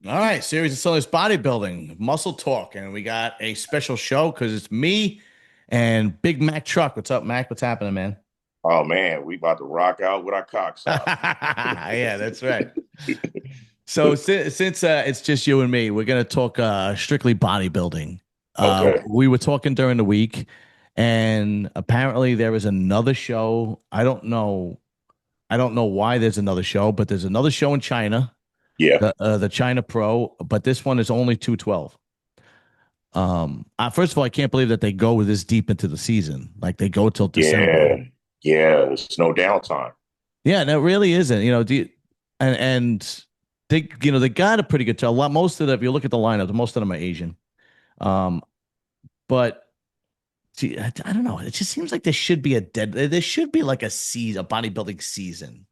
All right, series of Sellers Bodybuilding, Muscle Talk, and we got a special show because it's me and Big Mac Truck. What's up, Mac? What's happening, man? Oh man, we about to rock out with our cocks out. Yeah, that's right. So since it's just you and me, we're gonna talk strictly bodybuilding. Okay. We were talking during the week, and apparently there is another show. I don't know why there's another show, but there's another show in China, Yeah. the China Pro, but this one is only 212. First of all, I can't believe that they go this deep into the season. Like they go till December. Yeah. Yeah. It's no downtime. Yeah, and it really isn't. And they got a pretty good tell. A lot most of them, if you look at the lineup, most of them are Asian. Um, but gee, I don't know. It just seems like there should be like a bodybuilding season.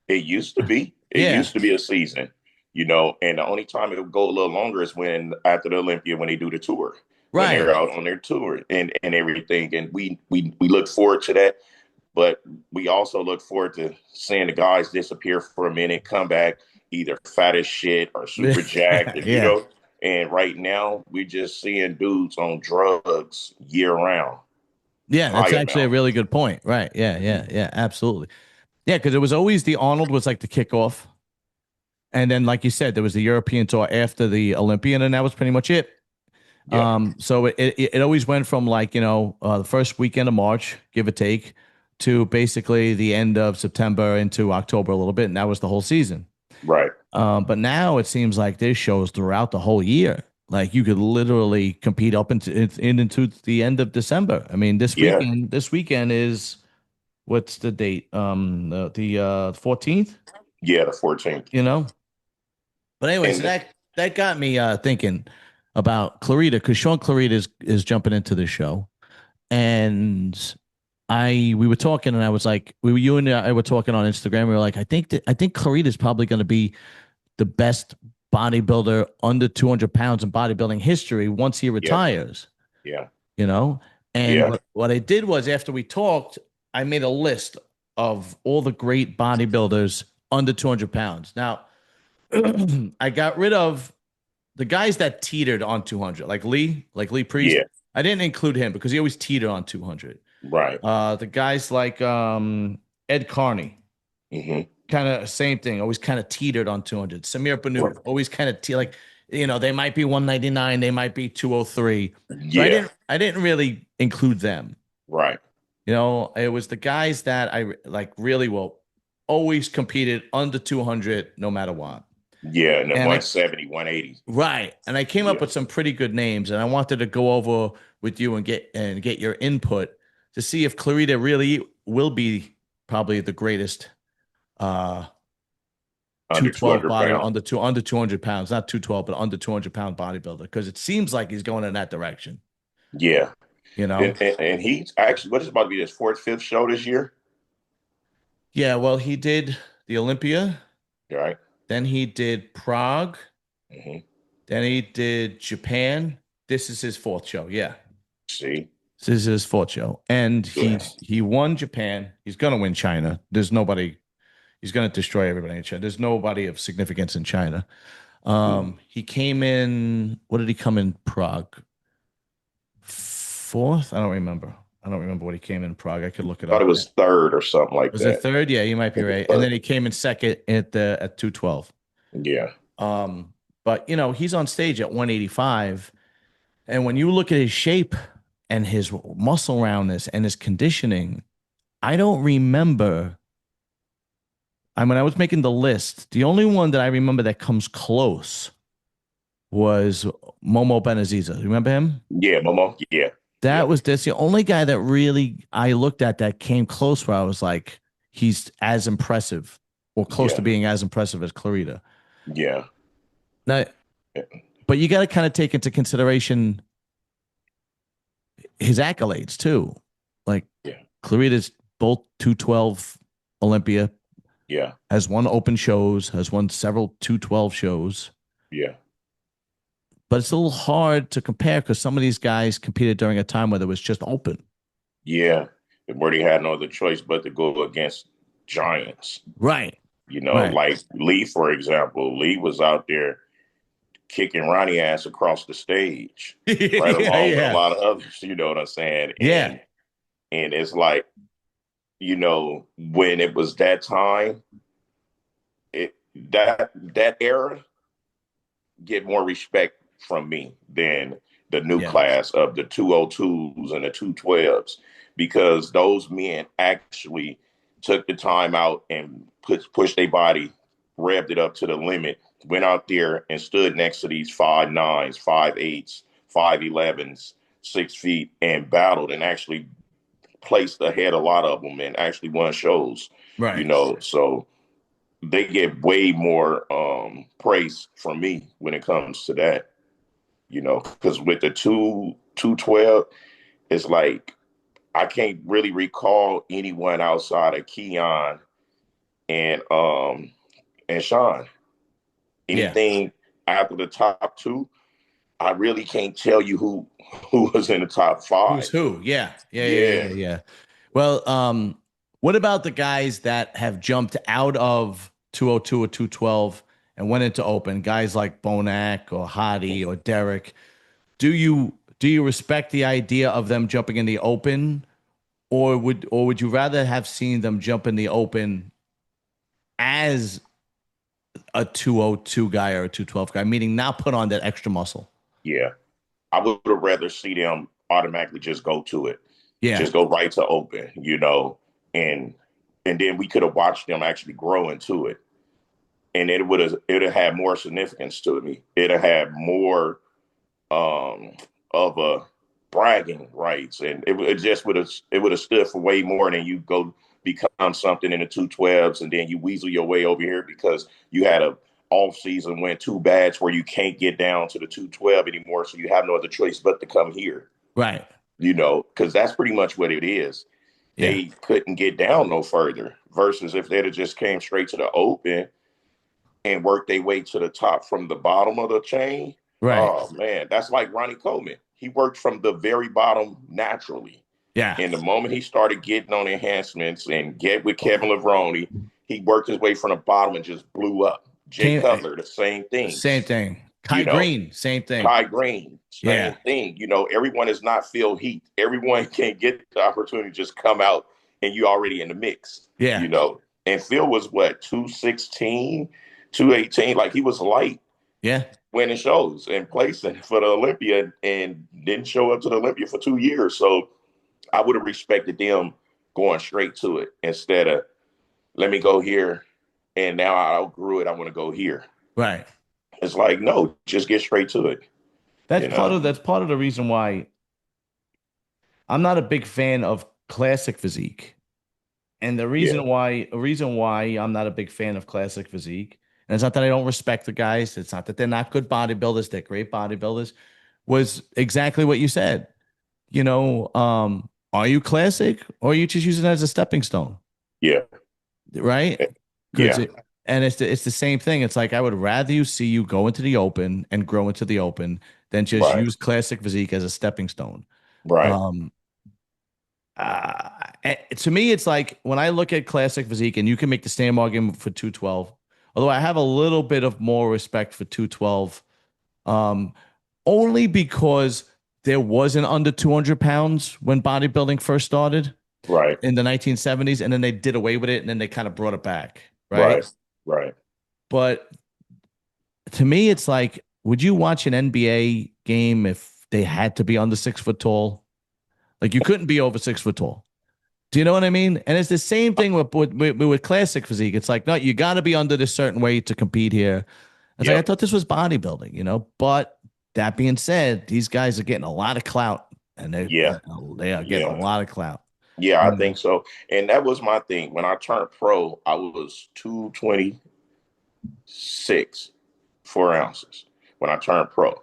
It used to be. It Yeah, used to be a season, and the only time it would go a little longer is when after the Olympia when they do the tour, when right. they're out on their tour and everything. And we look forward to that. But we also look forward to seeing the guys disappear for a minute, come back either fat as shit or super jacked, Yeah. And right now, we're just seeing dudes on drugs year round, Yeah, high that's actually a amounts. really good point. Right. Yeah, Mhm. yeah, absolutely. Yeah, because it was always the Arnold was like the kickoff. And then, like you said, there was the European tour after the Olympian, and that was pretty much it. Yeah, So it always went from like, the first weekend of March, give or take, to basically the end of September into October a little bit. And that was the whole season. right. But now it seems like there's shows throughout the whole year. Like you could literally compete up into the end of December. I mean, Yeah, this weekend is what's the date? The 14th, yeah, the 14th. you know? But anyway, so And that got me thinking about Clarida because Shaun Clarida is jumping into the show, and we were talking, and I was like, you and I were talking on Instagram. We were like, I think Clarida is probably going to be the best bodybuilder under 200 pounds in bodybuilding history once he yeah, retires. yeah, You know, and yeah. what I did was after we talked, I made a list of all the great bodybuilders under 200 pounds. Now I got rid of the guys that teetered on 200, like Lee Priest. Yeah, I didn't include him because he always teetered on 200. right. The guys like Ed Carney, Hmm. kind of same thing, always kind of teetered on 200. Samir Right. Banu, always kind of like they might be 199, they might be 203. So Yeah, I didn't really include them. right. It was the guys that I like really well always competed under 200 no matter what. Yeah, and then And I 170, 180. Right. And I came up Yeah, with some pretty good names, and I wanted to go over with you and get your input to see if Clarita really will be probably the greatest uh under 212 200 body pounds. under 200 pounds, not 212, but under 200-pound bodybuilder, because it seems like he's going in that direction, Yeah. you know? And he's actually, what is about to be his fourth, fifth show this year? Yeah, well, he did the Olympia, Right. then he did Prague, Hmm. then he did Japan. This is his fourth show. Yeah. See? This is his fourth show, and Yeah. he won Japan. He's gonna win China. There's nobody. He's gonna destroy everybody in China. There's nobody of significance in China. Mhm. He came in. What did he come in Prague? Fourth? I don't remember. I don't remember what he came in Prague. I could look it Thought it up. was third or something like Was it that. third? Yeah, you might I be think it's right. And then third. he came in second at 212. Yeah. But he's on stage at 185, and when you look at his shape and his muscle roundness and his conditioning, I don't remember. When I was making the list, the only one that I remember that comes close was Momo Benaziza. You remember him? Yeah, Momo. Yeah. Yeah. That's the only guy that really I looked at that came close where I was like, he's as impressive or close to Yeah. being as impressive as Clarita. Yeah. Now, but you got to kind of take into consideration his accolades too. Like Yeah. Clarita's both 212 Olympia, Yeah. has won open shows, has won several 212 shows. Yeah. But it's a little hard to compare because some of these guys competed during a time where there was just open. Yeah. Where they had no other choice but to go against giants. Right. You know, Right. like Lee, for example. Lee was out there. kicking Ronnie ass across the stage, right Yeah, along with a yeah, lot of others. You know what I'm saying? yeah, And it's like, when it was that time, that era get more respect from me than the new yeah. class of the 202s and the 212s, because those men actually took the time out and pushed their body, revved it up to the limit, went out there and stood next to these 5'9s, 5'8s, 5'11s, 6 feet, and battled and actually placed ahead a lot of them and actually won shows. Right. So they get way more praise from me when it comes to that. Because with the 212, it's like I can't really recall anyone outside of Keon and Shaun. Yeah. Anything after the top two, I really can't tell you who was in the top Who's five. who? Yeah. Yeah. Yeah. Yeah. Yeah, Yeah. Yeah. Well, what about the guys that have jumped out of 202 or 212 and went into open? Guys like Bonac or Hadi or Derek. Do you respect the idea of them jumping in the open, or would you rather have seen them jump in the open as a 202 guy or a 212 guy, meaning not put on that extra muscle? yeah. I would have rather see them automatically just go to it, Yeah. just go right to open, and and then we could have watched them actually grow into it, and it would have had more significance to me. It'd have had more of a bragging rights, and it just would have stood for way more than you go become something in the 212s, and then you weasel your way over here because you had a off season win too bad where you can't get down to the 212 anymore, so you have no other choice but to come here. Right. Because that's pretty much what it is. Yeah. They couldn't get down no further. Versus if they'd have just came straight to the open and worked their way to the top from the bottom of the chain. Right. Oh man, that's like Ronnie Coleman. He worked from the very bottom naturally. Yeah. And the moment he started getting on enhancements and get with Kevin Levrone, he worked his way from the bottom and just blew up. Jay Came Cutler, the same thing. Same thing. You Kai know, Green, same thing. Kai Green, Yeah. same thing. Everyone is not Phil Heath. Everyone can get the opportunity to just come out and you already in the mix. Yeah. You know, and Phil was what, 216, 218. Like he was light Yeah. winning shows and placing for the Olympia and didn't show up to the Olympia for 2 years. So I would have respected them going straight to it instead of let me go here and now I outgrew it. I want to go here. Right. It's like, no, just get straight to it, That's you part know? of that's part of the reason why I'm not a big fan of classic physique. And the Yeah. reason why I'm not a big fan of classic physique, and it's not that I don't respect the guys, it's not that they're not good bodybuilders, they're great bodybuilders, was exactly what you said. Are you classic or are you just using it as a stepping stone? Yeah. Right? Because Yeah. it's the same thing. It's like I would rather you see you go into the open and grow into the open than just Right. use classic physique as a stepping stone. Right. Um, to me, it's like when I look at classic physique, and you can make the same argument for 212, although I have a little bit of more respect for 212, um, only because there was an under 200 pounds when bodybuilding first started Right. in the 1970s, and then they did away with it, and then they kind of brought it back, right? Right. Right. But to me, it's like, would you watch an NBA game if they had to be under 6 foot tall? Like you couldn't be over 6 foot tall. Do you know what I mean? And it's the same thing with classic physique. It's like, no, you got to be under this certain weight to compete here. It's like I Yep. thought this was bodybuilding. But that being said, these guys are getting a lot of clout, and Yeah. they are getting a Yeah. lot of clout. Yeah, I You think know? so. And that was my thing. When I turned pro, I was 226, 4 ounces when I turned pro.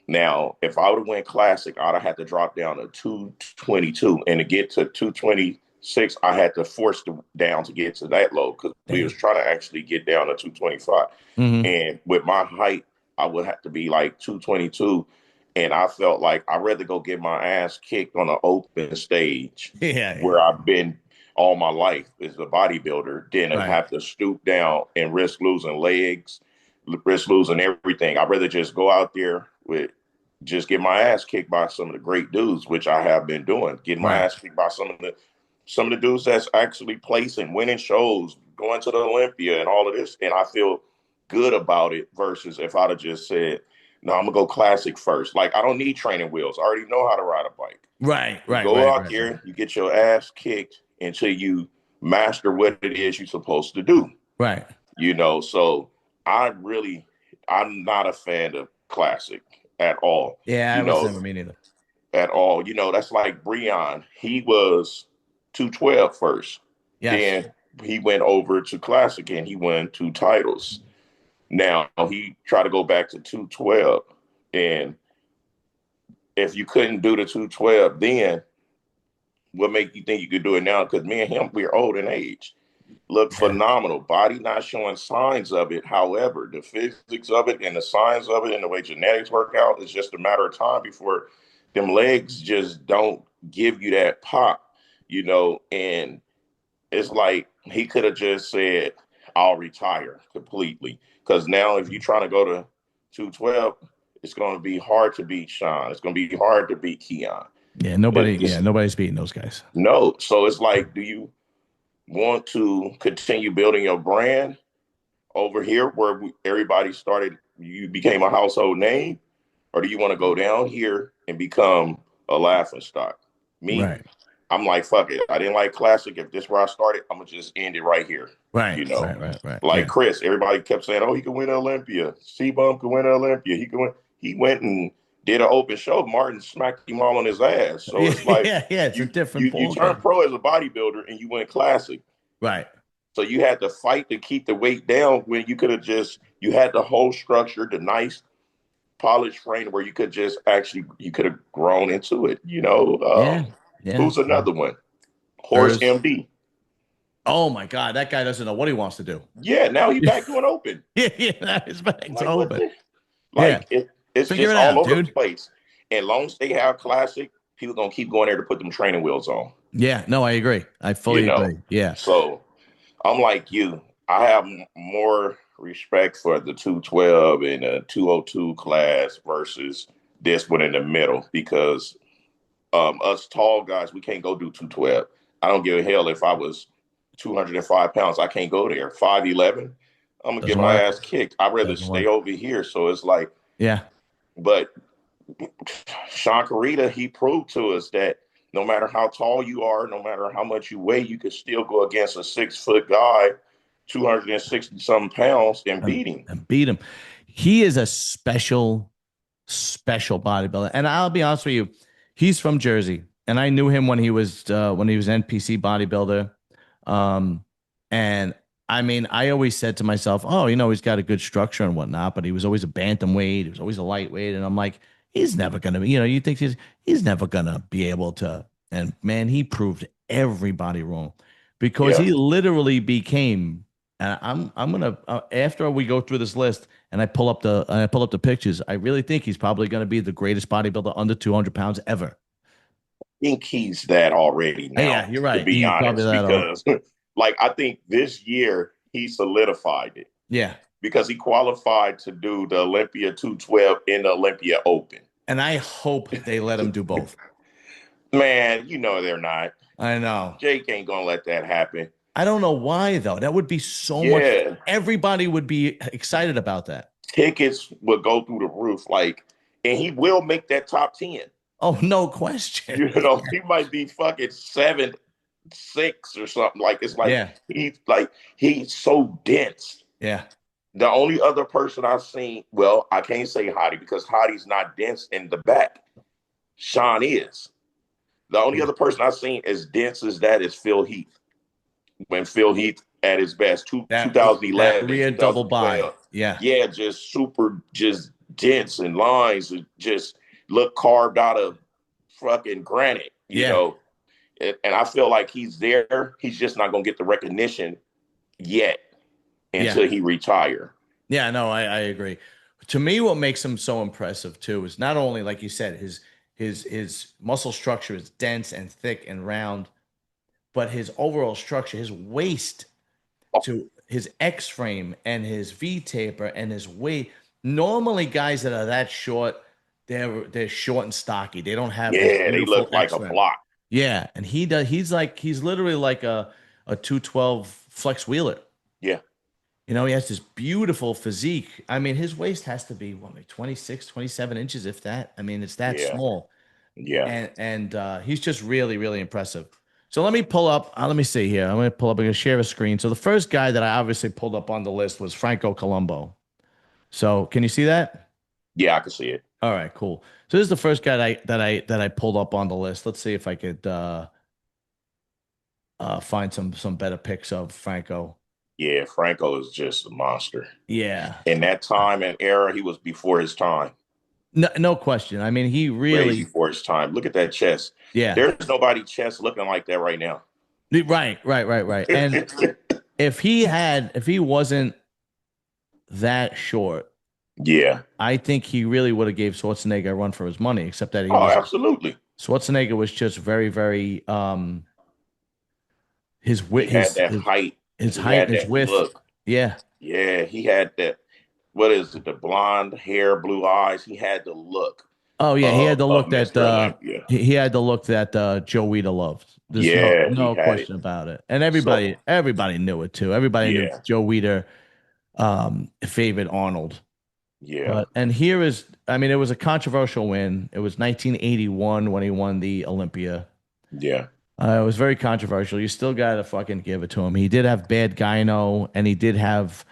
Now, if I would have went classic, I'd have had to drop down to 222. And to get to 226, I had to force down to get to that low because we was Damn. trying to actually get down to 225. Hmm. And with my height, I would have to be like 222. And I felt like I'd rather go get my ass kicked on an open stage Yeah, where yeah. I've been all my life as a bodybuilder than to Right. have to stoop down and risk losing legs, risk losing everything. I'd rather just go out there with just get my ass kicked by some of the great dudes, which I have been doing, getting my Right. ass kicked by some of the dudes that's actually placing, winning shows, going to the Olympia and all of this. And I feel good about it versus if I'd have just said, no, I'm gonna go classic first. Like I don't need training wheels. I already know how to ride a bike. Right. You Right. go Right. out Right. Right. there, you get your ass kicked until you master what it is you're supposed to do. Right. So I'm not a fan of classic at all. Yeah, You I was know, never me neither. at all. That's like Breon. He was 212 first. Yes. Then he went over to classic and he won 2 titles. Now he tried to go back to 212. And if you couldn't do the 212 then, what make you think you could do it now? Because me and him, we're old in age. Look Yeah. phenomenal. Body not showing signs of it. However, the physics of it and the signs of it and the way genetics work out, it's just a matter of time before them legs just don't give you that pop. And it's like he could have just said, I'll retire completely. Because now if you're trying to go to 212, it's going to be hard to beat Shaun. It's going to be hard to beat Keon. Yeah. Nobody. Yeah. It's Nobody's beating those guys. no. So it's like, do you want to continue building your brand over here where everybody started, you became a household name, or do you want to go down here and become a laughing stock? Me, Right. I'm like, fuck it. I didn't like classic. If this is where I started, I'm gonna just end it right here. Right. You know, Right. Right. Right. like Yeah. Chris, everybody kept saying, oh, he could win Olympia. C-Bum could win Olympia. He could win. He went and did an open show. Martin smacked him all on his ass. So Yeah. it's like Yeah. Yeah. It's a different you ball turn game. pro as a bodybuilder and you went classic. Right. So you had to fight to keep the weight down when you could have you had the whole structure, the nice polished frame where you could just actually, you could have grown into it. Yeah. Yeah. Who's another one? Horse There's. MD. Oh my God, that guy doesn't know what he wants to do. Yeah, now he back doing open. Yeah. Yeah. That is back to Like what open. the? Yeah. Like it's Figure just it all out, over the dude. place. And long as they have classic, people gonna keep going there to put them training wheels on. Yeah. No, I agree. I You fully know. agree. Yeah. So I'm like you. I have more respect for the 212 and the 202 class versus this one in the middle because us tall guys, we can't go do 212. I don't give a hell if I was 205 pounds. I can't go there. 5'11, I'm gonna get Doesn't my work. ass kicked. I'd rather Doesn't stay work. over here. So it's like, Yeah. but Shaun Clarida, he proved to us that no matter how tall you are, no matter how much you weigh, you can still go against a 6 foot guy, 260 some pounds, and And, beat him. and beat him. He is a special bodybuilder. And I'll be honest with you, he's from Jersey, and I knew him when he was NPC bodybuilder. Um, and I mean, I always said to myself, oh, he's got a good structure and whatnot, but he was always a bantamweight, he was always a lightweight, and I'm like, he's never gonna be, you think he's never gonna be able to. And man, he proved everybody wrong because Yeah. he literally became. And I'm gonna after we go through this list and I pull up the pictures. I really think he's probably going to be the greatest bodybuilder under 200 pounds ever. Think he's that already Yeah, now, you're to right. be He's probably honest, that. because like I think this year he solidified it Yeah, because he qualified to do the Olympia 212 in the Olympia Open. and I hope they let him do both. Man, they're not. I know. Jake ain't gonna let that happen. I don't know why though. That would be so much. Yeah, Everybody would be excited about that. tickets will go through the roof. Like, and he will make that top 10. Oh, no question. He might be fucking 7'6" or something. Like, it's Yeah, he's so dense. yeah, The only other person I've seen, well, I can't say Hottie because Hottie's not dense in the back. Shaun is. The only yeah. other person I've seen as dense as that is Phil Heath. When Phil Heath at his best, That 2011, rear double by. 2012. Yeah, Yeah, just super, just dense and lines that just look carved out of fucking granite, yeah, And I feel like he's there. He's just not going to get the recognition yet yeah. until he retire. Yeah, no, I agree. To me, what makes him so impressive too is not only, like you said, his muscle structure is dense and thick and round, but his overall structure, his waist his X frame and his V taper and his weight. Normally, guys that are that short, they're short and stocky. They don't have this Yeah, they beautiful look like X a frame. block. Yeah, and he does. He's literally like a 212 flex wheeler. Yeah, He has this beautiful physique. I mean, his waist has to be what, like 26, 27 inches, if that. I mean, it's that yeah, small. yeah, And he's just really, really impressive. So let me pull up. Let me see here. I'm going to pull up. I'm going to share a screen. So the first guy that I obviously pulled up on the list was Franco Colombo. So can you see that? yeah. I can see it. All right, cool. So this is the first guy that I pulled up on the list. Let's see if I could find some better pics of Franco. Yeah, Franco is just a monster. Yeah, In that time and era, he was before his time. no, no question. I mean, he Way really, before his time. Look at that chest. yeah, There's nobody chest looking like that right now. right, right, right, right. And if he wasn't that short, Yeah. I think he really would have gave Schwarzenegger a run for his money, except that Oh, absolutely. Schwarzenegger was just very, very his He width, had that height. his He height, had his that width. look. Yeah. Yeah, he had that. What is it? The blonde hair, blue eyes. He had the look Oh yeah, he had the of look that Mr. Olympia. he had the look that Joe Weider loved. There's no Yeah, he no had it. question about it. And So everybody knew it too. Everybody knew yeah, Joe Weider favored Arnold. yeah, But and here is, I mean, it was a controversial win. It was 1981 when he won the Olympia. yeah, It was very controversial. You still got to fucking give it to him. He did have bad gyno, and he did have,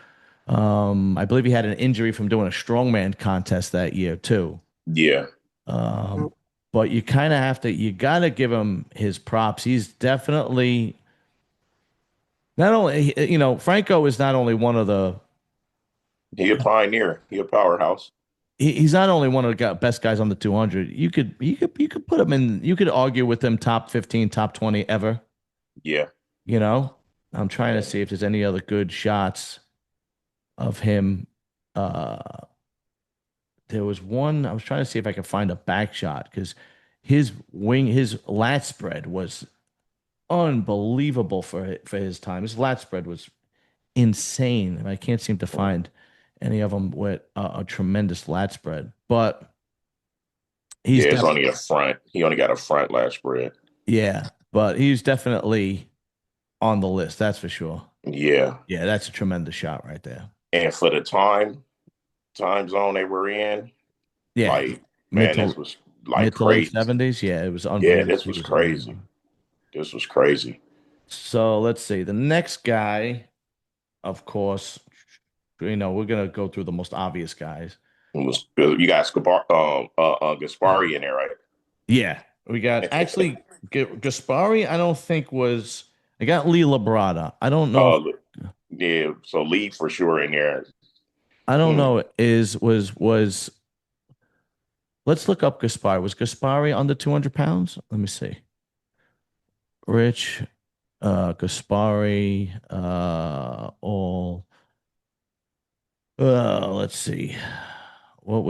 I believe he had an injury from doing a strongman contest that year too. yeah. Um, but you got to give him his props. He's definitely not only, Franco is not only one of the, He a pioneer. He a powerhouse. he's not only one of the best guys on the 200. You could put him in, you could argue with him top 15, top 20 ever. Yeah, You know, I'm trying to see if there's any other good shots of him. Uh, there was one. I was trying to see if I could find a back shot because his lat spread was unbelievable for his time. His lat spread was insane, and I can't seem to find any of them with a tremendous lat spread. But he's yeah. It's definitely, only a front. He only got a front last spread. yeah, but he's definitely on the list. That's for sure. Yeah, Yeah, that's a tremendous shot right there. and for the time zone they were in, Yeah, like mid man, this to was like mid to late crazy. 70s. Yeah, it was Yeah, unbelievable. this He was was crazy. unbelievable. This was crazy. So let's see. The next guy, of course, we're gonna go through the most obvious guys. It was you got Gaspari in there, right? Yeah, we got actually Gaspari. I don't think was. I got Lee Labrada. I don't know if uh, yeah. So Lee for sure in there. I don't Hmm. know is was. Let's look up Gaspari. Was Gaspari under 200 pounds? Let me see. Rich, Gaspari, all. Let's see. Wait,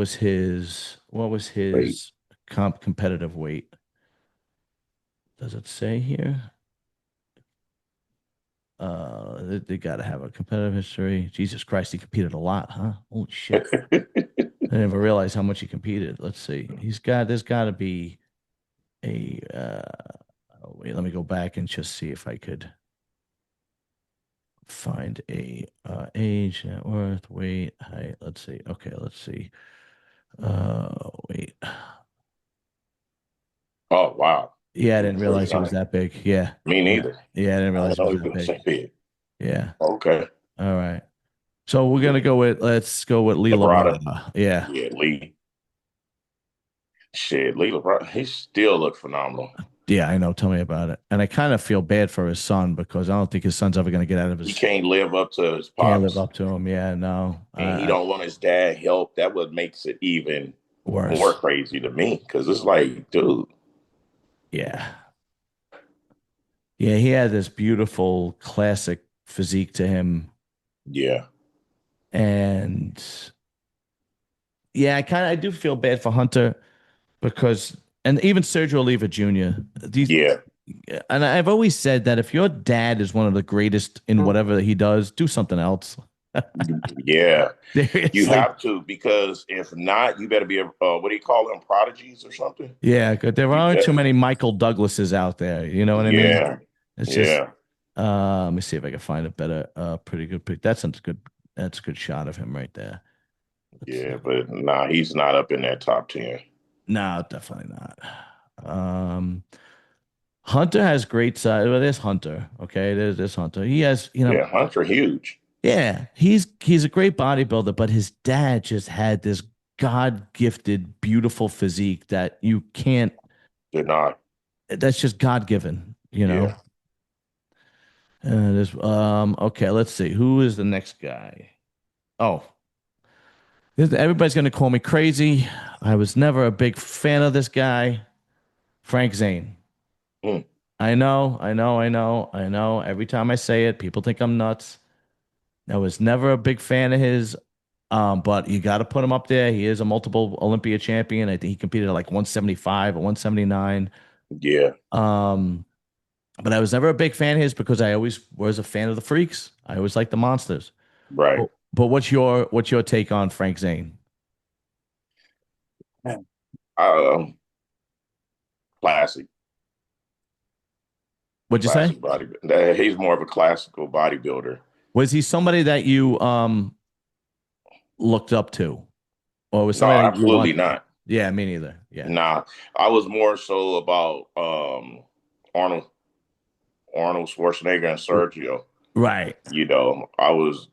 What was his competitive weight? Does it say here? They got to have a competitive history. Jesus Christ, he competed a lot, huh? Holy shit. I didn't even realize how much he competed. Let's see. There's got to be a, oh, wait, let me go back and just see if I could find a age, net worth, weight, height. Let's see. Okay, let's see. Wait. oh wow, Yeah, I he didn't before his realize he was time. that big. Yeah. Me Yeah. neither. Yeah, I didn't I realize don't he know was he that was the big. same big. Yeah. Okay, All right. So we're gonna go with let's go with Lee Labrada. Labrada. Yeah. Yeah, Lee. Shit, Lee Labrada. He still look phenomenal. Yeah, I know. Tell me about it. And I kind of feel bad for his son because I don't think his son's ever gonna get out of He his can't live up to his can't live pops, up to him. Yeah, no. and he don't want his dad help. That what makes it even more Worse. crazy to me because it's like, dude, Yeah. Yeah, he had this beautiful classic physique to him. yeah, And yeah, I do feel bad for Hunter because and even Sergio Oliva Jr. These yeah, And I've always said that if your dad is one of the greatest in whatever he does, do something else. Yeah, you Seriously. have to, because if not, you better be a what do you call them, prodigies or something? Yeah, good. There You aren't too bet. many Michael Douglases out there. You know what I mean? Yeah, It's just yeah, let me see if I can find a better pretty good pic. That's a good shot of him right there. Let's yeah. see. But nah, he's not up in that top 10. No, definitely not. Um Hunter has great size. Well, there's Hunter. Okay, there's Hunter. He has, Yeah, Hunter huge. yeah, he's a great bodybuilder, but his dad just had this God-gifted, beautiful physique that you can't, Did not. that's just God-given, Yeah. okay, let's see. Who is the next guy? Oh, everybody's gonna call me crazy. I was never a big fan of this guy, Frank Zane. Mm, I know. Every time I say it, people think I'm nuts. I was never a big fan of his, but you got to put him up there. He is a multiple Olympia champion. I think he competed at like 175 or 179. yeah. Um, but I was never a big fan of his because I always was a fan of the freaks. I always liked the monsters. Right. But what's your take on Frank Zane? Um, classic, What'd you say? classic bodybuilder. He's more of a classical bodybuilder. Was he somebody that you looked up to, or was No, somebody that you absolutely want? not. Yeah, me neither. Yeah, Nah, I was more so about Arnold, Arnold Schwarzenegger and Sergio. right. I was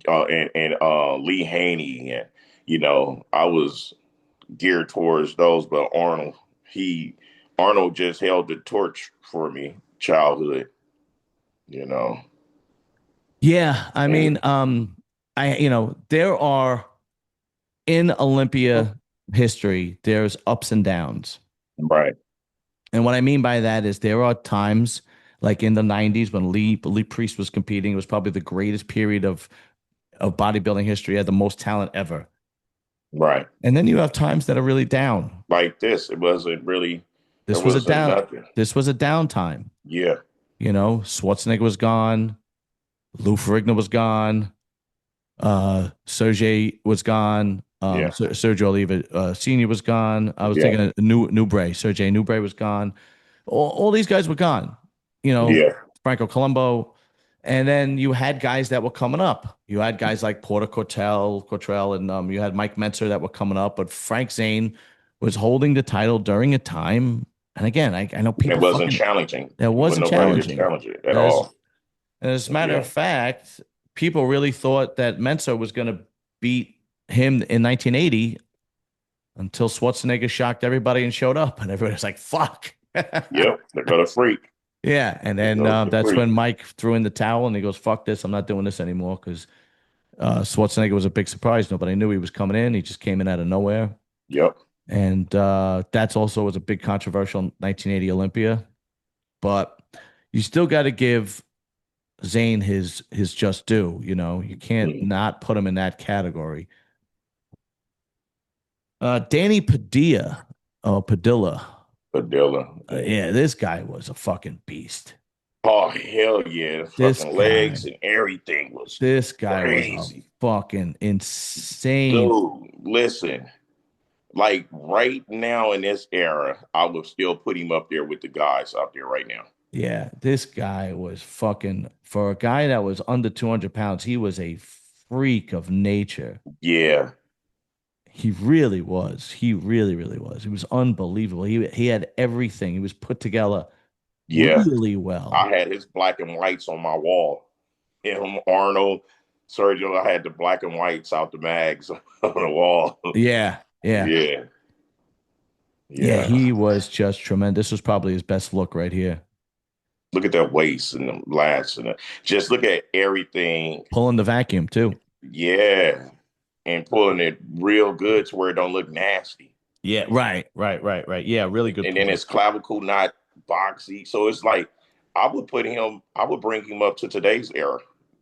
and Lee Haney, and I was geared towards those. But he Arnold just held the torch for me, childhood. You know, Yeah, I and mean, there are in Olympia history, there's ups and downs. right, And what I mean by that is there are times like in the 90s when Lee Priest was competing, it was probably the greatest period of bodybuilding history, had the most talent ever. right. And then you have times that are really down. Like this, it wasn't really. There This was a wasn't down nothing. this was a downtime. Yeah, Schwarzenegger was gone, Lou Ferrigno was gone, Sergey was gone. yeah, Sergio Oliva Senior was gone. I was yeah, thinking of Newbray. Sergey Newbray was gone. All these guys were gone. yeah, Franco Colombo, and then you had guys that were coming up. You had guys like Porter Cortrell, and you had Mike Mentzer that were coming up. But Frank Zane was holding the title during a time. And again, I know and it people wasn't fucking challenging. that It wasn't wasn't nobody to challenging. challenge it at As all. as a matter of Yeah, fact, people really thought that Mentzer was going to beat him in 1980 until Schwarzenegger shocked everybody and showed up, and everybody was like, "Fuck." yep. They're gonna freak. Yeah, and There then goes the that's freak. when Mike threw in the towel and he goes, "Fuck this! I'm not doing this anymore." Because Schwarzenegger was a big surprise. Nobody knew he was coming in. He just came in out of nowhere, Yep. and that's also was a big controversial 1980 Olympia. But you still got to give Zane his just due. You can't Mm. not put him in that category. Danny Padilla. Padilla. Yeah, this guy was a fucking beast. Oh hell yeah! The This fucking guy, legs and everything was this guy was a crazy. fucking insane. Dude, listen. Like right now in this era, I would still put him up there with the guys out there right now. Yeah, this guy was fucking, for a guy that was under 200 pounds, he was a freak of nature. Yeah, He really was. He really, really was. He was unbelievable. He had everything. He was put together yeah. really well. I had his black and whites on my wall. Him, Arnold, Sergio, I had the black and whites out the mags on the wall. Yeah, yeah. Yeah, Yeah, yeah. he was just tremendous. This was probably his best look right here. Look at that waist and the lats and just look at everything. Pulling the vacuum too. Yeah, and pulling it real good to where it don't look nasty. Yeah, right. Yeah, really good And then point. his clavicle not boxy. So it's like I would bring him up to today's era.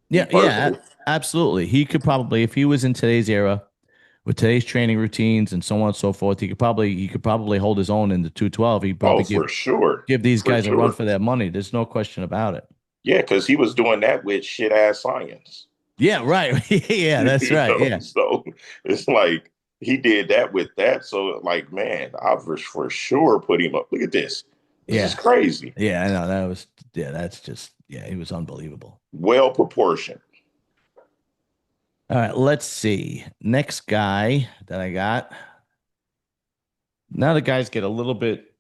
Me Yeah, personally. absolutely. He could probably, if he was in today's era, with today's training routines and so on and so forth, he could probably hold his own in the 212. He'd Oh, probably give for sure. give these For guys a run sure. for their money. There's no question about it. Yeah, because he was doing that with shit ass science. Yeah, right. Yeah, that's right. Yeah. So it's like he did that with that. So like, man, I for sure put him up. Look at this. This is Yeah. crazy. Yeah, I know. That's just, yeah, he was unbelievable. Well proportioned. All right, let's see. Next guy that I got. Now the guys get a little bit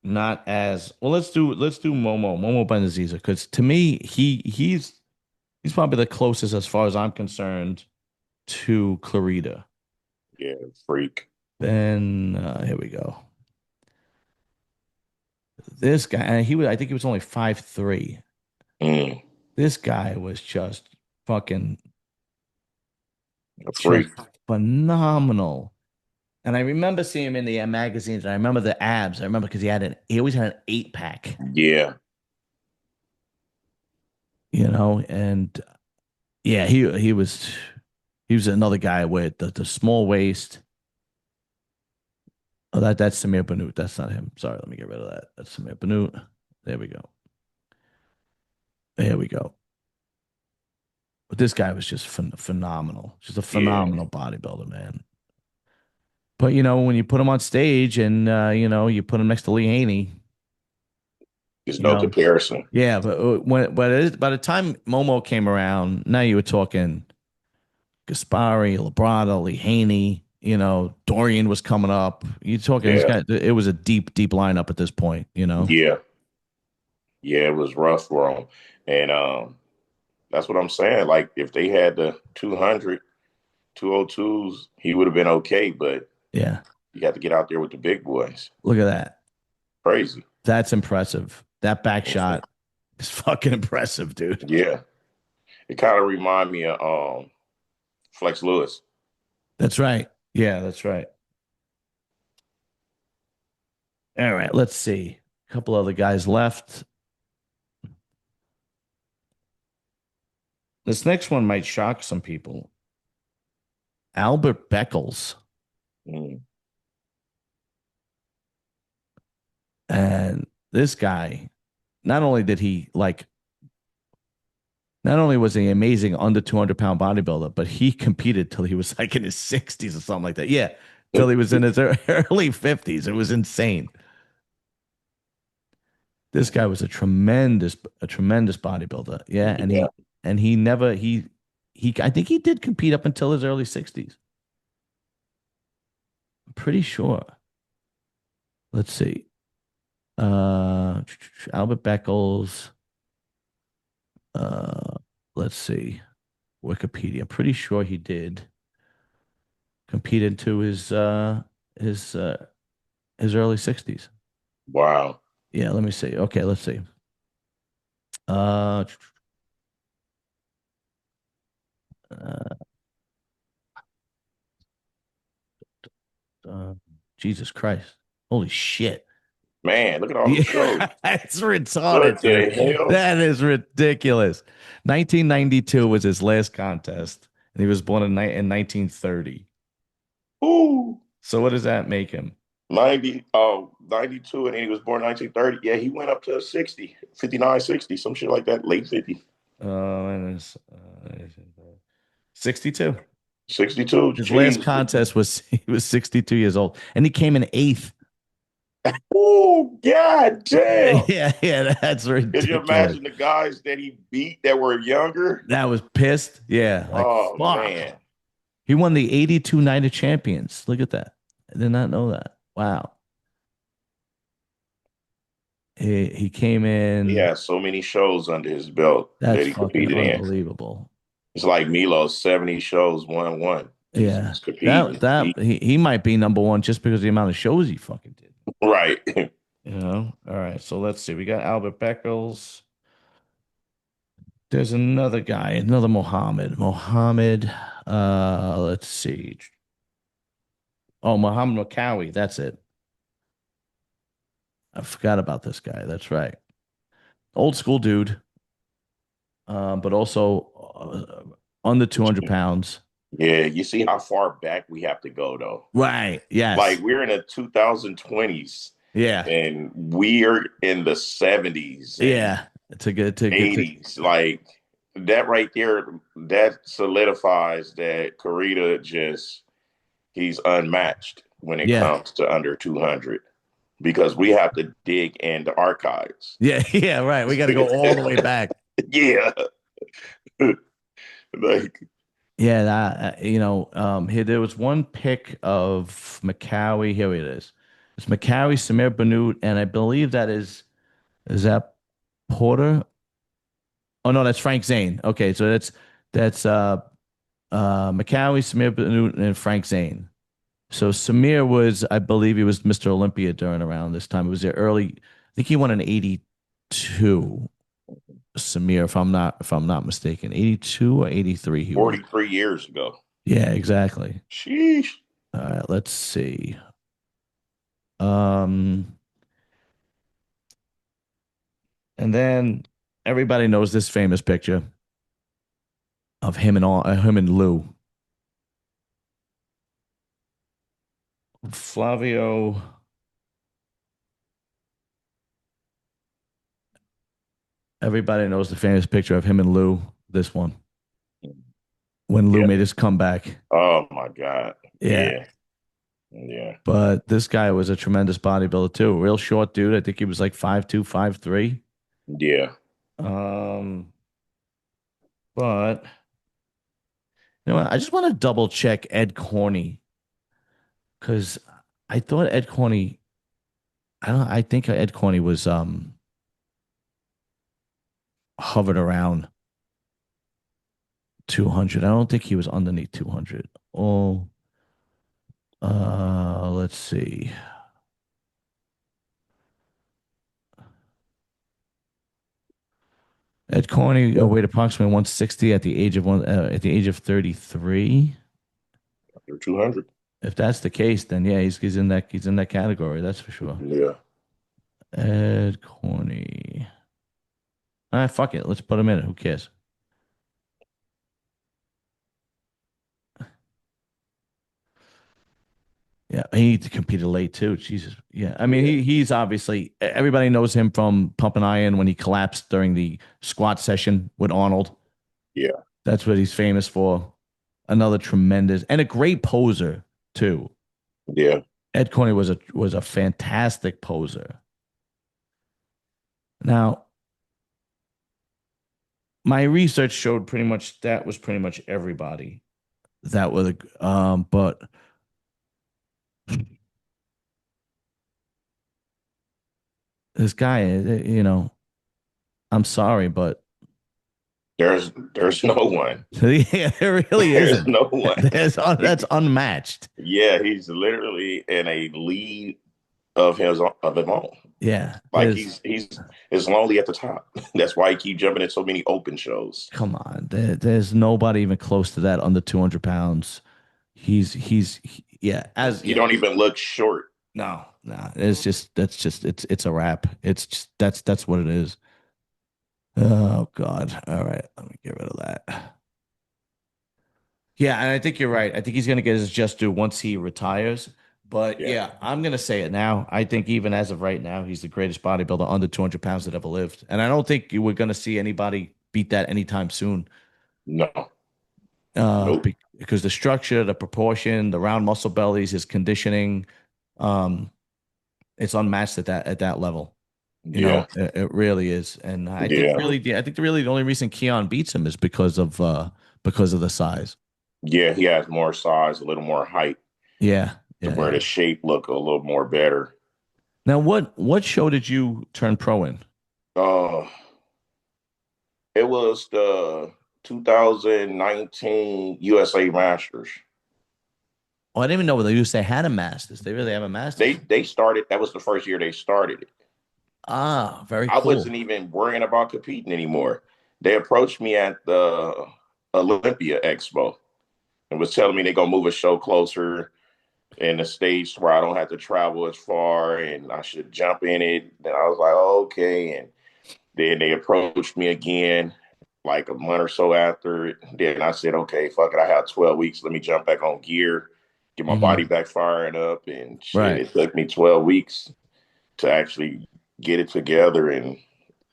not as well. Let's do Momo Benaziza because to me he's probably the closest as far as I'm concerned to Clarida. Yeah, freak. Then here we go. This guy, and I think he was only 5'3". Mm, This guy was fucking a just freak. phenomenal. And I remember seeing him in the magazines. And I remember the abs. I remember because he always had an 8 pack, Yeah. and yeah, he was another guy with the small waist. Oh, that's Samir Banut. That's not him. Sorry, let me get rid of that. That's Samir Banut. There we go. There we go. But this guy was just phenomenal. Just a Yeah. phenomenal bodybuilder, man. But when you put him on stage and you put him next to Lee Haney, There's you no know, comparison. yeah. But by the time Momo came around, now you were talking Gaspari, Labrada, Lee Haney. Dorian was coming up. You're talking this Yeah. guy. It was a deep, deep lineup at this point. Yeah. Yeah, it was rough for him. And that's what I'm saying. Like if they had the 200, 202s, he would have been okay, but Yeah. you got to get out there with the big boys. Look at that. Crazy. That's impressive. That back shot is fucking impressive, dude. Yeah. It kind of remind me of Flex Lewis. That's right. Yeah, that's right. All right, let's see. A couple other guys left. This next one might shock some people. Albert Beckles. Mm. And this guy, not only did he like, not only was he amazing under 200-pound bodybuilder, but he competed till he was like in his 60s or something like that. Yeah, till he was in his early 50s. It was insane. This guy was a tremendous bodybuilder. Yeah, and Yeah. he never I think he did compete up until his early 60s. I'm pretty sure. Let's see. Uh Albert Beckles. Uh let's see. Wikipedia. I'm pretty sure he did compete into his uh his early 60s. Wow. Yeah, let me see. Okay, let's see. Uh, uh, uh Jesus Christ. Holy shit. Man, look at all them Yeah, shows. that's retarded, What dude. the hell? That is ridiculous. 1992 was his last contest, and he was born in 1930. Ooh. So what does that make him? 92, and he was born 1930. Yeah, he went up to 60, 59, 60, some shit like that, late 50. And it's, 62. 62. His last Jeez. contest was he was 62 years old, and he came in eighth. Oh, god damn. Yeah, yeah, that's Could you ridiculous. imagine the guys that he beat that were younger? That was pissed. Yeah, like Oh, fuck. man. He won the 82 Night of Champions. Look at that. I did not know that. Wow. He came He in. has so many shows under his belt That's that he fucking competed in. unbelievable. It's like Milo's 70 shows, 1-1. Yeah. He's That competing. that he might be number one just because of the amount of shows he fucking did. Right. All right. So let's see. We got Albert Beckles. There's another guy, another Mohammed. Mohammed. Let's see. Oh, Muhammad Makawi. That's it. I forgot about this guy. That's right. Old school dude, but also under 200 pounds. Yeah, you see how far back we have to go though. Right. Like Yes. we're in the 2020s Yeah. and we're in the 70s and Yeah. It's a good to get to 80s. Like that right there, that solidifies that Carita just he's unmatched when it yeah. comes to under 200 because we have to dig in the archives. Yeah. Yeah. Right. We got to go all the way back. Yeah. Like Yeah, that here there was one pick of McCowie. Here it is. It's McCowie, Samir Bannout, and I believe is that Porter? Oh no, that's Frank Zane. Okay, so that's McCowie, Samir Bannout, and Frank Zane. So Samir was, I believe, he was Mr. Olympia during around this time. It was the early. I think he won in '82. Samir, if I'm not mistaken, '82 or '83 he won. 43 years ago. Yeah, exactly. Sheesh. All right, let's see. Um, and then everybody knows this famous picture of him and Lou. Flavio. Everybody knows the famous picture of him and Lou. This one when Lou Yeah. made his comeback. Oh my God. Yeah, Yeah. Yeah. but this guy was a tremendous bodybuilder too. Real short dude. I think he was like 5'2", 5'3". Yeah. Um, but what? I just want to double check Ed Corney because I thought Ed Corney. I don't. I think Ed Corney was hovered around 200. I don't think he was underneath 200. Oh, let's see. Ed Corney weighed approximately 160 at the age of 33. Under 200. If that's the case, then yeah, he's in that category. That's for sure. Yeah. Ed Corney. All right, fuck it. Let's put him in it. Who cares? Yeah, he competed late too. Jesus. Yeah. I mean, Yeah. he's obviously everybody knows him from pumping iron when he collapsed during the squat session with Arnold. Yeah. That's what he's famous for. Another tremendous and a great poser too. Yeah. Ed Corney was a fantastic poser. Now, my research showed pretty much that was pretty much everybody that was but this guy, I'm sorry, but There's no one. yeah, there really There's isn't. no one. That's unmatched. Yeah, he's literally in a league of his own. Yeah, Like he's lonely at the top. That's why he keep jumping in so many open shows. come on. There's nobody even close to that under 200 pounds. Yeah, as He yeah. don't even look short. No, no. It's a wrap. It's just that's what it is. Oh God. All right, let me get rid of that. Yeah, and I think you're right. I think he's gonna get his just due once he retires. But Yeah. yeah, I'm gonna say it now. I think even as of right now, he's the greatest bodybuilder under 200 pounds that ever lived. And I don't think we're gonna see anybody beat that anytime soon. No. Nope. Because the structure, the proportion, the round muscle bellies, his conditioning, um, it's unmatched at that level. Yeah. It really is. And Yeah. I think really the only reason Keon beats him is because of the size. Yeah. He has more size, a little more height Yeah, to yeah, where yeah. the shape look a little more better. Now, what show did you turn pro in? Uh, it was the 2019 USA Masters. Oh, I didn't even know whether you say had a Masters. They really have a Masters. They started. That was the first year they started it. Ah, very I cool. wasn't even worrying about competing anymore. They approached me at the Olympia Expo and was telling me they're gonna move a show closer in the states where I don't have to travel as far and I should jump in it. Then I was like, oh, okay. And then they approached me again like a month or so after it. Then I said, okay, fuck it. I have 12 weeks. Let me jump back on gear, get my body Hmm. back firing up. And shit, Right. it took me 12 weeks to actually get it together and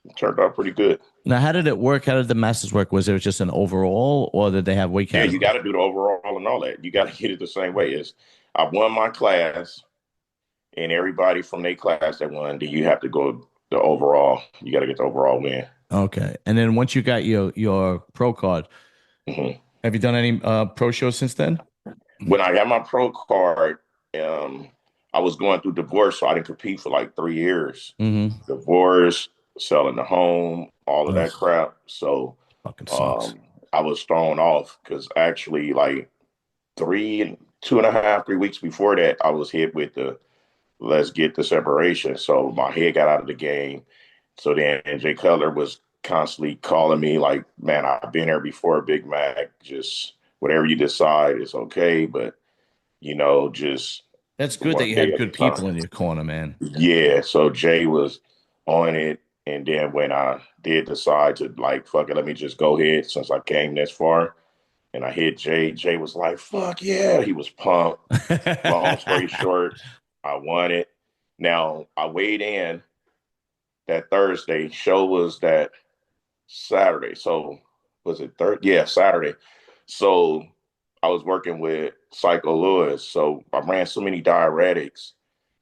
it turned out pretty good. Now, how did it work? How did the masters work? Was it just an overall, or did they have weight Yeah, you categories? got to do the overall and all that. You got to get it the same way. Is I won my class, and everybody from their class that won, do you have to go the overall? You got to get the overall win. Okay. And then once you got your pro card, Hmm. have you done any pro shows since then? When I got my pro card, um, I was going through divorce, so I didn't compete for like 3 years. Mm-hmm. Divorce, selling the home, all of that Ugh, crap. So fucking sucks. um, I was thrown off because actually, like 2.5, 3 weeks before that, I was hit with the let's get the separation. So my head got out of the game. So then Jay Cutler was constantly calling me like, man, I've been here before, Big Mac. Just whatever you decide is okay, but just That's good that one you day had at a good people time. in your corner, man. Yeah. So Jay was on it. And then when I did decide to like, fuck it, let me just go ahead since I came this far and I hit Jay, Jay was like, fuck yeah. He was pumped. Long story short, I won it. Now I weighed in that Thursday. Show was that Saturday. So was it third? Yeah, Saturday. So I was working with Psycho Lewis. So I ran so many diuretics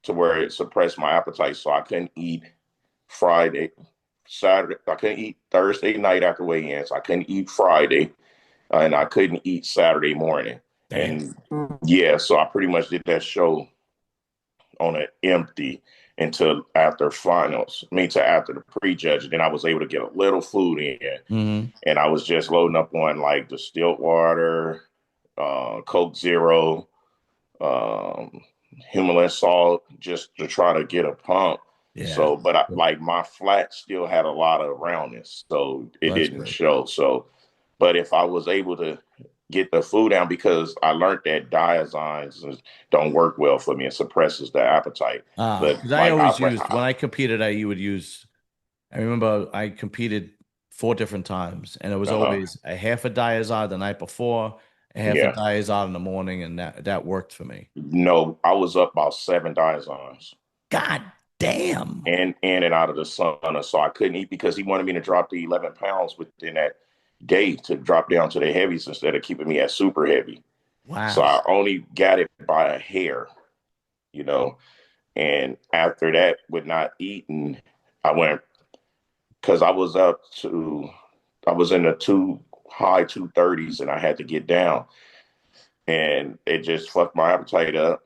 to where it suppressed my appetite. So I couldn't eat Friday, Saturday. I couldn't eat Thursday night after weigh-ins. I couldn't eat Friday, and I couldn't eat Saturday morning. Damn. And yeah, so I pretty much did that show on an empty until after finals. I mean, to after the prejudge. Then I was able to get a little food in, Hmm. and I was just loading up on like distilled water, Coke Zero, um, Himalayan salt, just to try to get a pump. Yeah. So, but like my flat still had a lot of roundness, so it That's didn't good. show. So, but if I was able to get the food down, because I learned that diazymes don't work well for me, it suppresses the appetite. Ah, But because I like always used when I competed, you would use. I remember I competed 4 different times, and it was uh-huh, always a half a diazide the night before, a half a yeah, diazide in the morning, and that worked for me. no, I was up about 7 diazymes. God damn. And in and out of the sauna. So I couldn't eat because he wanted me to drop the 11 pounds within that day to drop down to the heavies instead of keeping me at super heavy. So Wow. I only got it by a hair, you know. And after that, with not eating, I went because I was in the high 230s and I had to get down. And it just fucked my appetite up.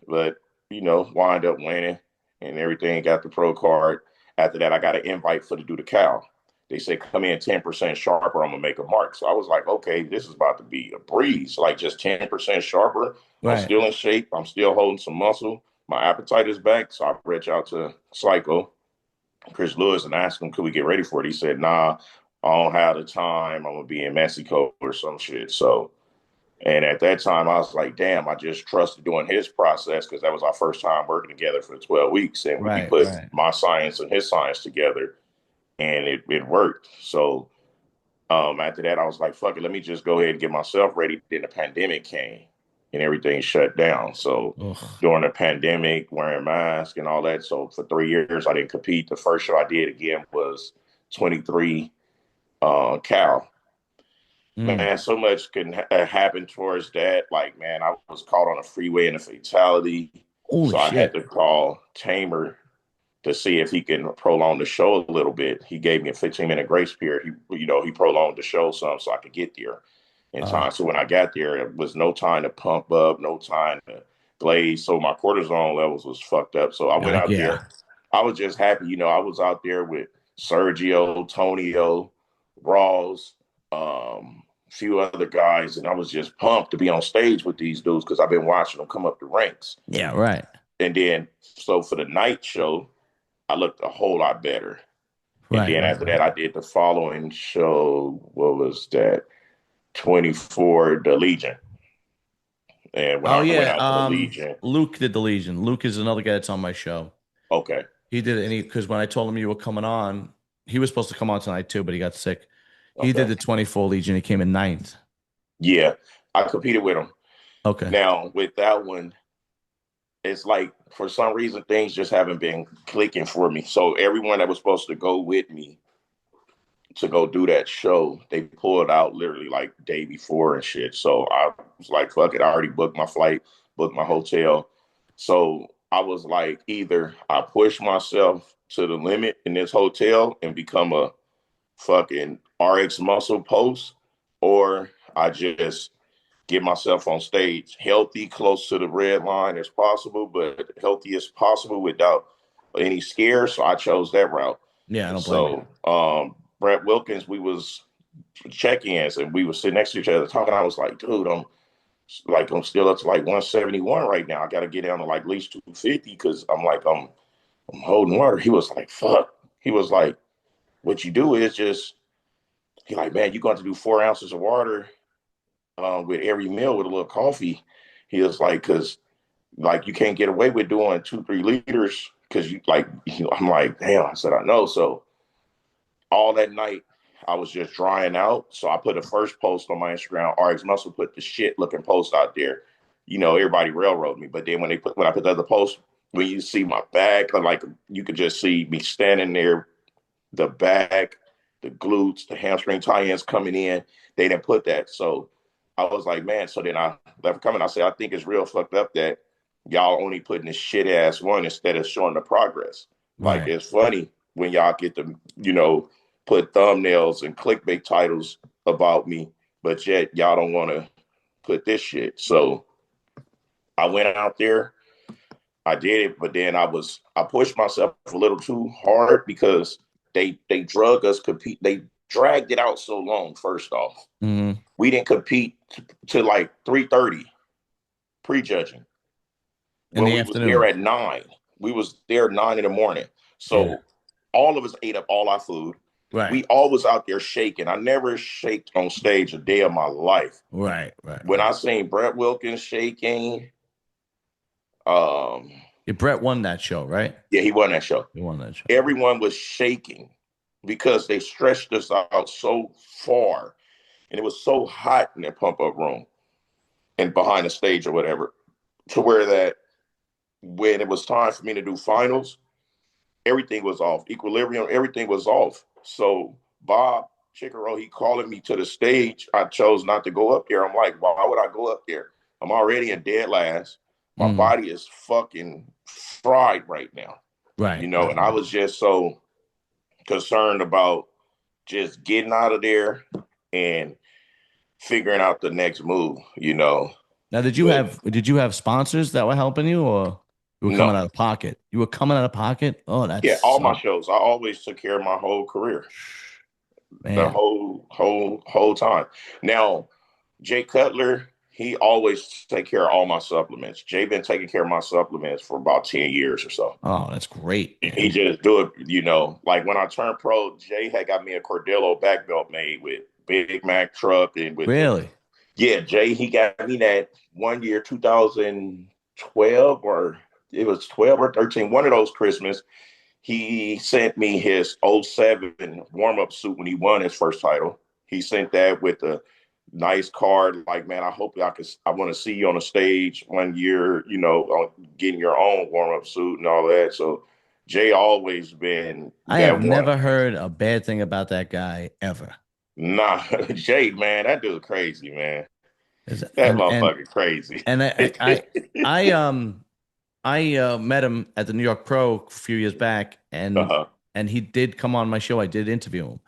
But wind up winning and everything. Got the pro card. After that, I got an invite for to do the cow. They said come in 10% sharper. I'm gonna make a mark. So I was like, okay, this is about to be a breeze. Like just 10% sharper. I'm Right. still in shape. I'm still holding some muscle. My appetite is back. So I reached out to Psycho, Chris Lewis, and asked him, could we get ready for it? He said, nah, I don't have the time. I'm gonna be in Mexico or some shit. So and at that time, I was like, damn, I just trusted doing his process because that was our first time working together for 12 weeks. And we Right. put Right. my science and his science together and it worked. So after that, I was like, fuck it, let me just go ahead and get myself ready. Then the pandemic came and everything shut down. So Ugh. during the pandemic, wearing masks and all that. So for 3 years, I didn't compete. The first show I did again was 23 Cal. Mm. Man, so much can happen towards that. Like, man, I was caught on a freeway in a fatality. Holy So I had shit. to call Tamer to see if he can prolong the show a little bit. He gave me a 15-minute grace period. He prolonged the show some so I could get there in Uh, time. So when I got there, it was no time to pump up, no time to glaze. So my cortisone levels was fucked up. So I went out yeah. there. I was just happy. I was out there with Sergio, Tonio, Rawls, a few other guys, and I was just pumped to be on stage with these dudes because I've been watching them come up the ranks. Yeah. Right. And then, so for the night show, I looked a whole lot better. And Right. then Right. after that, Right. I did the following show. What was that? 24, the Legion. And when Oh I went yeah. out to the Legion, Luke did the Legion. Luke is another guy that's on my show. okay. He did it, and because when I told him you were coming on, he was supposed to come on tonight too, but he got sick. He did Okay. the 24 Legion. He came in ninth. Yeah, I competed with him. Okay. Now with that one, it's like for some reason things just haven't been clicking for me. So everyone that was supposed to go with me to go do that show, they pulled out literally like day before and shit. So I was like, fuck it. I already booked my flight, booked my hotel. So I was like, either I push myself to the limit in this hotel and become a fucking RX muscle post, or I just get myself on stage healthy, close to the red line as possible, but healthy as possible without any scares. So I chose that route. Yeah, I don't blame you. So Brett Wilkins, we was check-ins and we were sitting next to each other talking. I was like, dude, I'm still up to like 171 right now. I got to get down to like at least 250 because I'm holding water. He was like, fuck. He was like, what you do is just he like, man, you're going to do 4 ounces of water with every meal with a little coffee. He was like, because like you can't get away with doing 2-3 liters because I'm like, damn. I said, I know. So all that night, I was just drying out. So I put a first post on my Instagram. RX Muscle put the shit looking post out there. You know, everybody railroaded me. But then when I put the other post, when you see my back, like you could just see me standing there, the back, the glutes, the hamstring tie-ins coming in. They didn't put that. So I was like, man. So then I left coming. I said, I think it's real fucked up that y'all only putting this shit ass one instead of showing the progress. Like Right. it's funny when y'all get to, put thumbnails and clickbait titles about me, but yet y'all don't want to put this shit. So I went out there, I did it, but then I pushed myself a little too hard because they drug us compete. They dragged it out so long. First off, Hmm. we didn't compete to like 3:30 prejudging In when the we was there afternoon. at 9. We was there 9 in the morning. Yeah. So all of us ate up all our food. Right. We always out there shaking. I never shaked on stage a day of my life. Right. Right. When Right. I seen Brett Wilkins shaking, um, Yeah, Brett won that show, right? yeah, he won that show. He won that show. Everyone was shaking because they stretched us out so far, and it was so hot in that pump up room and behind the stage or whatever, to where that when it was time for me to do finals, everything was off. Equilibrium, everything was off. So Bob Chicaro, he calling me to the stage. I chose not to go up there. I'm like, why would I go up there? I'm already in dead last. My Mm. body is fucking fried right now, Right. Right. and I Right. was just so concerned about just getting out of there and figuring out the next move. Now, But did you have sponsors that were helping you, or you were coming no, out of pocket? You were coming out of pocket. Oh, that yeah, all my sucked, shows, I always took care of my whole career, the man. whole time. Now, Jay Cutler, he always take care of all my supplements. Jay been taking care of my supplements for about 10 years or so. Oh, that's great, He man. just do it, like when I turned pro, Jay had got me a Cordillo back belt made with Big Mac Truck and with the Really? yeah, Jay, he got me that one year, 2012, or it was 12 or 13, one of those Christmas. He sent me his '07 warm-up suit when he won his first title. He sent that with a nice card, like, man, I want to see you on the stage one year, getting your own warm-up suit and all that. So Jay always been I have that one. never heard a bad thing about that guy ever. Nah, Jay, man, that dude crazy, man. Is- That And and motherfucker crazy. and I met him at the New York Pro a few years back, Uh-huh. and he did come on my show. I did interview him.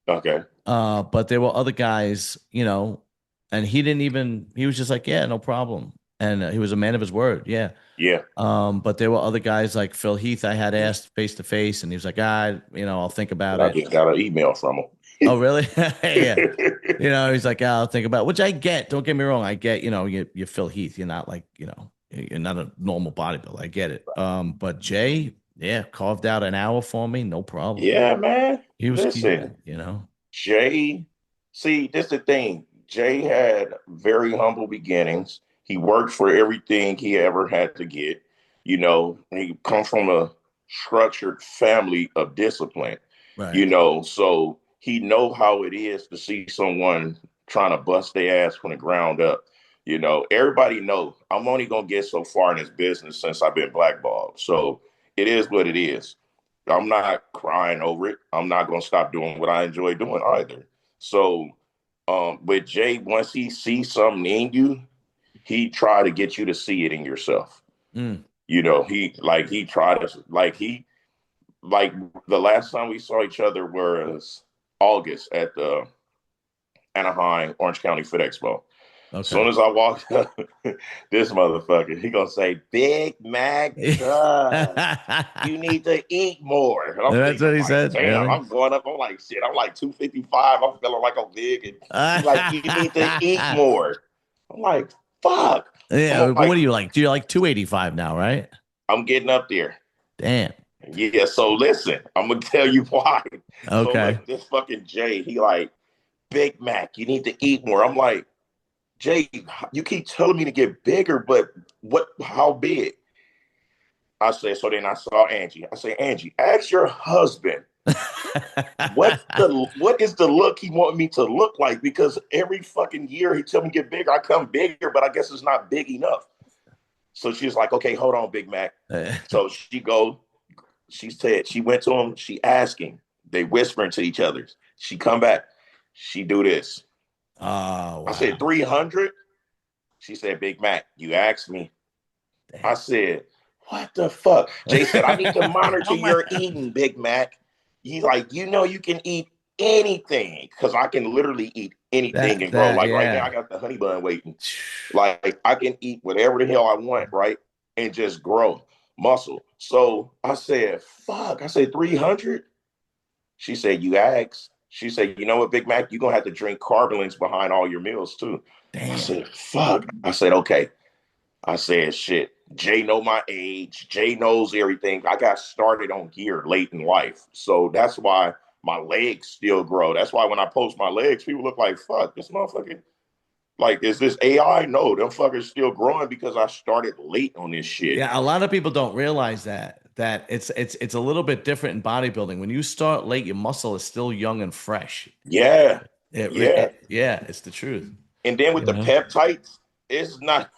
Okay. But there were other guys, and he didn't even. He was just like, yeah, no problem, and he was a man of his word. Yeah. Yeah. But there were other guys like Phil Heath. I had asked face to face, and he was like, I'll think about I it. just got an email from Oh, really? Yeah. him. He's like, I'll think about it, which I get. Don't get me wrong. I get, you're Phil Heath. You're not like, you're not a normal bodybuilder. I get it. But Jay, yeah, carved out an hour for me. No problem. Yeah, man. He was Listen, keen. Jay, see, this is the thing. Jay had very humble beginnings. He worked for everything he ever had to get. He comes from a structured family of discipline, Right. so he know how it is to see someone trying to bust their ass from the ground up. You know, everybody know I'm only gonna get so far in this business since I've been blackballed. So it is what it is. I'm not crying over it. I'm not gonna stop doing what I enjoy doing either. So with Jay, once he sees something in you, he try to get you to see it in yourself. Mm. You know, he tried to like the last time we saw each other was August at the Anaheim Orange County Fit Expo. Okay. Soon as I walked up, this motherfucker, he gonna say, Big Mac Truck, you need to eat more. And I'm That's thinking, what he like, said. damn, Really? I'm going up. I'm like, shit, I'm like 255. I'm feeling like I'm big. And he's like, you need to eat more. I'm like, fuck. Yeah. I'm What like, do you like? Do you like 285 now, right? I'm getting up there. Damn. Yeah, so listen, I'm gonna tell you why. So Okay. look, this fucking Jay, he like, Big Mac, you need to eat more. I'm like, Jay, you keep telling me to get bigger, but how big? I said, so then I saw Angie. I say, Angie, ask your husband what is the look he want me to look like? Because every fucking year he tell me get bigger, I come bigger, but I guess it's not big enough. So she's like, okay, hold on, Big Mac. So she said, she went to him, she asked him, they whispering to each other. She come back, she do this. Oh, I said, wow. 300? She said, Big Mac, you asked me. I Damn. said, what the fuck? Jay said, I need to monitor Oh my. your eating, Big Mac. He's like, you know, you can eat anything because I can literally eat anything and grow. Like right now, Yeah. I got the honey bun waiting. Like I can eat whatever the hell I want, right? And just grow muscle. So I said, fuck. I said, 300? She said, you asked. She said, you know what, Big Mac, you're going to have to drink carbolants behind all your meals too. I Damn. said, fuck. I said, okay. I said, shit, Jay know my age. Jay knows everything. I got started on gear late in life. So that's why my legs still grow. That's why when I post my legs, people look like, fuck, this motherfucker. Like, is this AI? No, them fuckers still growing because I started late on this shit. Yeah, a lot of people don't realize that it's a little bit different in bodybuilding. When you start late, your muscle is still young and fresh. Yeah. Yeah. Yeah, it's the truth. And then with You the know? peptides, it's not,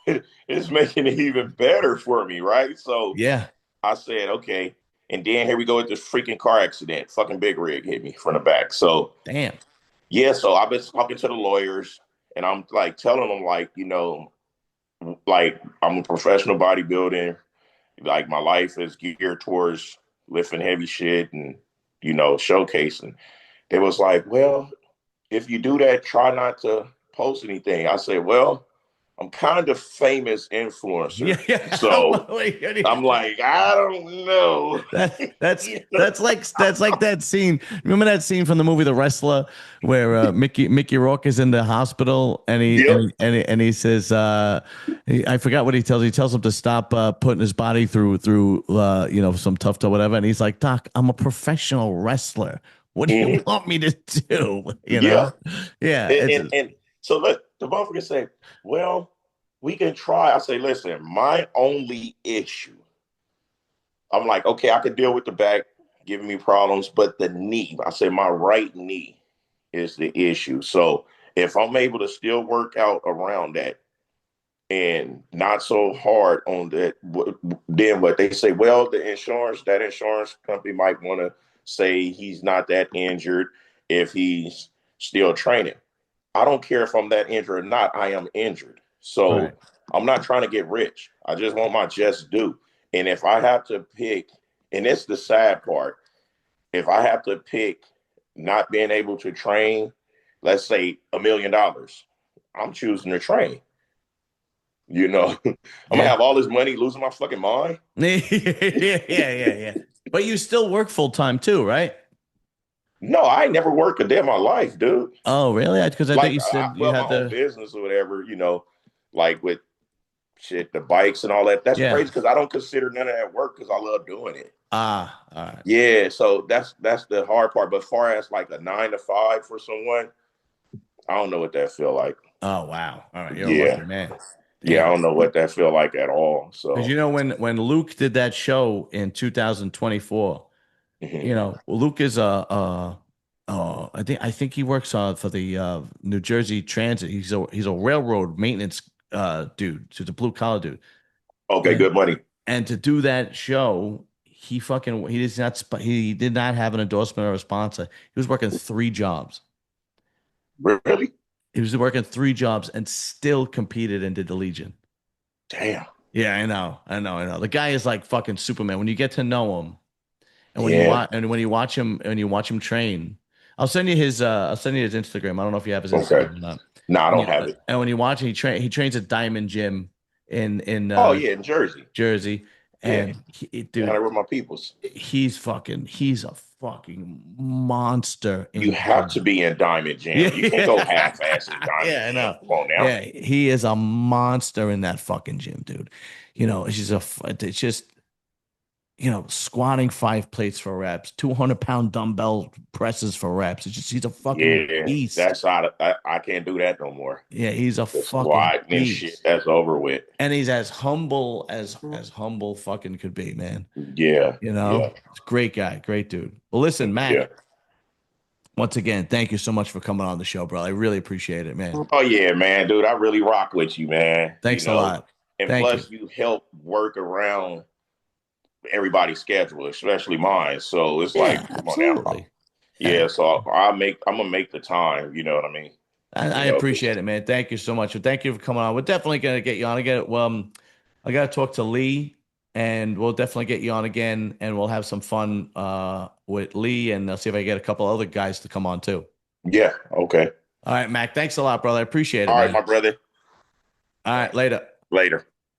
it's making it even better for me, right? So Yeah. I said, okay. And then here we go with this freaking car accident. Fucking big rig hit me from the back. So Damn. yeah, so I've been talking to the lawyers and I'm like telling them like, you know, like I'm a professional bodybuilder. Like my life is geared towards lifting heavy shit and, you know, showcasing. They was like, well, if you do that, try not to post anything. I said, well, I'm kind of famous influencer. Yeah, yeah. So I'm like, I don't know. You know? That's like that scene. Remember that scene from the movie The Wrestler where Mickey Rourke is in the hospital and Yep. he says I forgot what he tells. He tells him to stop putting his body through you know, some tough to whatever, and he's like, Doc, I'm a professional wrestler. What do you Mm-hmm. want me to do? You Yeah. know? Yeah, And, it's and, and so look, the motherfucker say, well, we can try. I say, listen, my only issue, I'm like, okay, I could deal with the back giving me problems, but the knee, I say my right knee is the issue. So if I'm able to still work out around that and not so hard on that, then what they say, well, that insurance company might want to say he's not that injured if he's still training. I don't care if I'm that injured or not. I am injured. So right. I'm not trying to get rich. I just want my just due. And if I have to pick, and it's the sad part, if I have to pick not being able to train, let's say $1 million, I'm choosing to train. You know, I'm gonna Yeah. have all this money, losing my fucking mind. Yeah. But you still work full time too, right? No, I ain't never worked a day in my life, dude. Oh, really? Because I thought Like, you said you well, my had own the business or whatever, you know, like with shit, the bikes and all that. That's yeah. crazy because I don't consider none of that work because I love doing it. Ah, all right. Yeah, so that's the hard part. But far as like a 9 to 5 for someone, I don't know what that feel like. Oh, wow. All right, you're a lucky Yeah, man. yeah, I Damn. don't know what that feel like at all. Because So, you know when Luke did that show in 2024, mhm. you know, Luke is a Oh, I think he works for the New Jersey Transit. He's a railroad maintenance dude. He's a blue collar dude. Okay, And good money. and to do that show, he did not have an endorsement or a sponsor. He was working three jobs. Really? He was working three jobs and still competed and did the Legion. Damn. Yeah, I know. I know. I know. The guy is like fucking Superman. When you get to know him and Yeah. when you watch him train, I'll send you his Instagram. I don't know if you have his Okay. Instagram or not. No, I And don't have it. when you watch him, he trains at Diamond Gym in Oh yeah, in Jersey. Jersey. Yeah. And Down dude, there with my peoples. he's a fucking monster You in have to gym. be in Diamond Jam. You can't go Yeah. half-ass in Diamond Yeah, I Jam. know. Come on now. Yeah, he is a monster in that fucking gym, dude. It's just, squatting 5 plates for reps, 200-pound dumbbell presses for reps. He's a fucking Yeah, beast. that's out of, I can't do that no more. Yeah, he's a The fucking squatting and shit, beast. that's over with. And he's as humble as humble fucking could be, man. Yeah, yeah, He's a great guy, great dude. Well, listen, yeah. Mac, once again, thank you so much for coming on the show, bro. I really appreciate it, man. Oh yeah, man, dude, I really rock with you, man. Thanks a lot. And Thank you. plus you help work around everybody's schedule, especially mine. So it's Yeah, like, come on now. absolutely. Yeah, Yeah, so I'm gonna make the time. You know what I mean? I You know, appreciate it, man. Thank you so much. And thank you for coming on. We're definitely gonna get you on again. Well, I gotta talk to Lee, and we'll definitely get you on again, and we'll have some fun with Lee, and I'll see if I can get a couple other guys to come on too. yeah, okay. All right, Mac. Thanks a lot, brother. I appreciate it, All right, man. my brother. All right, later. Later.